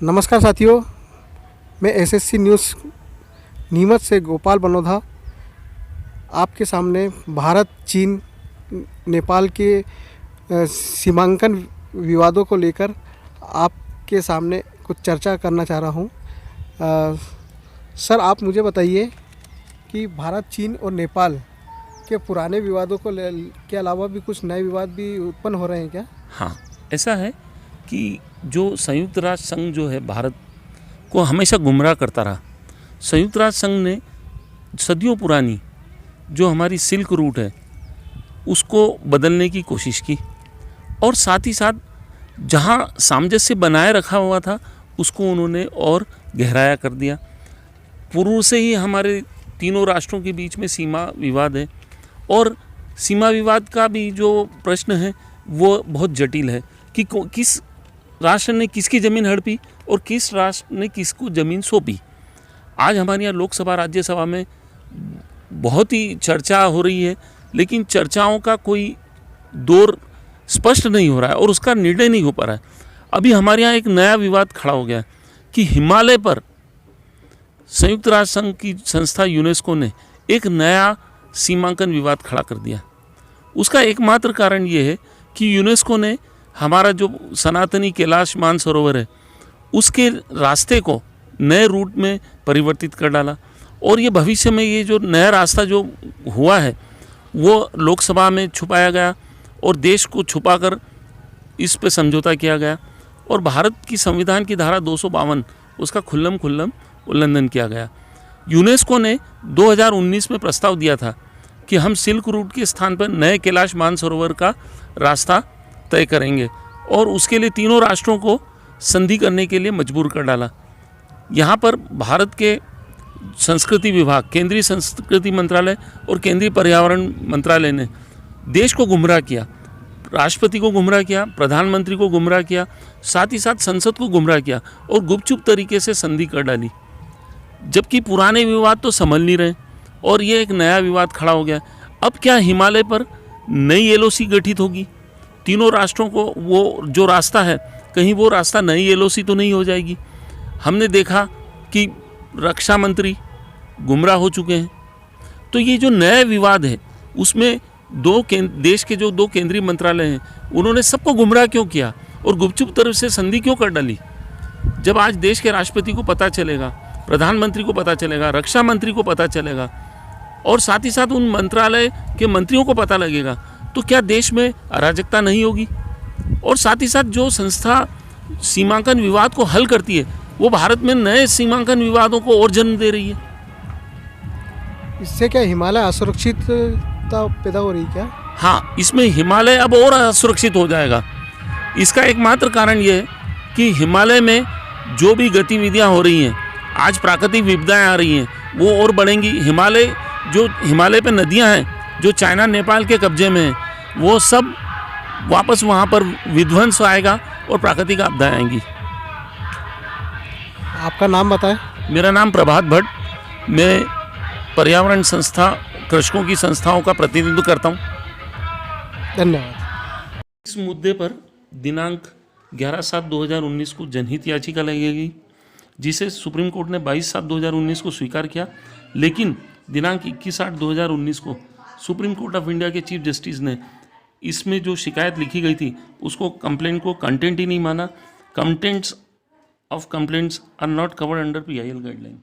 नमस्कार साथियों, मैं एसएससी न्यूज़ नीमच से गोपाल बनोधा आपके सामने भारत, चीन, नेपाल के सीमांकन विवादों को लेकर आपके सामने कुछ चर्चा करना चाह रहा हूँ। सर, आप मुझे बताइए कि भारत, चीन और नेपाल के पुराने विवादों के अलावा भी कुछ नए विवाद भी उत्पन्न हो रहे हैं क्या? हाँ, ऐसा है कि जो संयुक्त राष्ट्र संघ जो है भारत को हमेशा गुमराह करता रहा। संयुक्त राष्ट्र संघ ने सदियों पुरानी जो हमारी सिल्क रूट है उसको बदलने की कोशिश की और साथ ही साथ जहाँ सामंजस्य बनाए रखा हुआ था उसको उन्होंने और गहराया कर दिया। पूर्व से ही हमारे तीनों राष्ट्रों के बीच में सीमा विवाद है और सीमा विवाद का भी जो प्रश्न है वो बहुत जटिल है कि किस राष्ट्र ने किसकी ज़मीन हड़पी और किस राष्ट्र ने किसको ज़मीन सौंपी। आज हमारे यहाँ लोकसभा राज्यसभा में बहुत ही चर्चा हो रही है, लेकिन चर्चाओं का कोई दौर स्पष्ट नहीं हो रहा है और उसका निर्णय नहीं हो पा रहा है। अभी हमारे यहाँ एक नया विवाद खड़ा हो गया है कि हिमालय पर संयुक्त राष्ट्र संघ की संस्था यूनेस्को ने एक नया सीमांकन विवाद खड़ा कर दिया। उसका एकमात्र कारण ये है कि यूनेस्को ने हमारा जो सनातनी कैलाश मानसरोवर है उसके रास्ते को नए रूट में परिवर्तित कर डाला और ये भविष्य में ये जो नया रास्ता जो हुआ है वो लोकसभा में छुपाया गया और देश को छुपाकर इस पे समझौता किया गया और भारत की संविधान की धारा 252 उसका खुल्लम उल्लंघन किया गया। यूनेस्को ने 2019 में प्रस्ताव दिया था कि हम सिल्क रूट के स्थान पर नए कैलाश मानसरोवर का रास्ता तय करेंगे और उसके लिए तीनों राष्ट्रों को संधि करने के लिए मजबूर कर डाला। यहाँ पर भारत के संस्कृति विभाग, केंद्रीय संस्कृति मंत्रालय और केंद्रीय पर्यावरण मंत्रालय ने देश को गुमराह किया, राष्ट्रपति को गुमराह किया, प्रधानमंत्री को गुमराह किया, साथ ही साथ संसद को गुमराह किया और गुपचुप तरीके से संधि कर डाली। जबकि पुराने विवाद तो संभल नहीं रहे और ये एक नया विवाद खड़ा हो गया। अब क्या हिमालय पर नई एलओसी गठित होगी? तीनों राष्ट्रों को वो जो रास्ता है कहीं वो रास्ता नई एलओसी तो नहीं हो जाएगी? हमने देखा कि रक्षा मंत्री गुमराह हो चुके हैं। तो ये जो नया विवाद है उसमें देश के जो दो केंद्रीय मंत्रालय हैं उन्होंने सबको गुमराह क्यों किया और गुपचुप तरफ से संधि क्यों कर डाली? जब आज देश के राष्ट्रपति को पता चलेगा, प्रधानमंत्री को पता चलेगा, रक्षा मंत्री को पता चलेगा और साथ ही साथ उन मंत्रालय के मंत्रियों को पता लगेगा, तो क्या देश में अराजकता नहीं होगी? और साथ ही साथ जो संस्था सीमांकन विवाद को हल करती है वो भारत में नए सीमांकन विवादों को और जन्म दे रही है। इससे क्या हिमालय असुरक्षितता पैदा हो रही है क्या? हाँ, इसमें हिमालय अब और असुरक्षित हो जाएगा। इसका एकमात्र कारण ये है कि हिमालय में जो भी गतिविधियाँ हो रही हैं, आज प्राकृतिक विपदाएँ आ रही हैं, वो और बढ़ेंगी। हिमालय पे नदियाँ हैं जो चाइना नेपाल के कब्जे में है, वो सब वापस वहाँ पर विध्वंस आएगा और प्राकृतिक आपदाएँ आएंगी। आपका नाम बताएं। मेरा नाम प्रभात भट्ट। मैं पर्यावरण संस्था, कृषकों की संस्थाओं का प्रतिनिधित्व करता हूँ। धन्यवाद। इस मुद्दे पर दिनांक 11/7/2019 को जनहित याचिका लगेगी जिसे सुप्रीम कोर्ट ने 22/7/2019 को स्वीकार किया, लेकिन दिनांक 21/8/2019 को सुप्रीम कोर्ट ऑफ इंडिया के चीफ जस्टिस ने इसमें जो शिकायत लिखी गई थी उसको कंप्लेंट को कंटेंट ही नहीं माना। Contents of complaints are not covered under PIL guideline.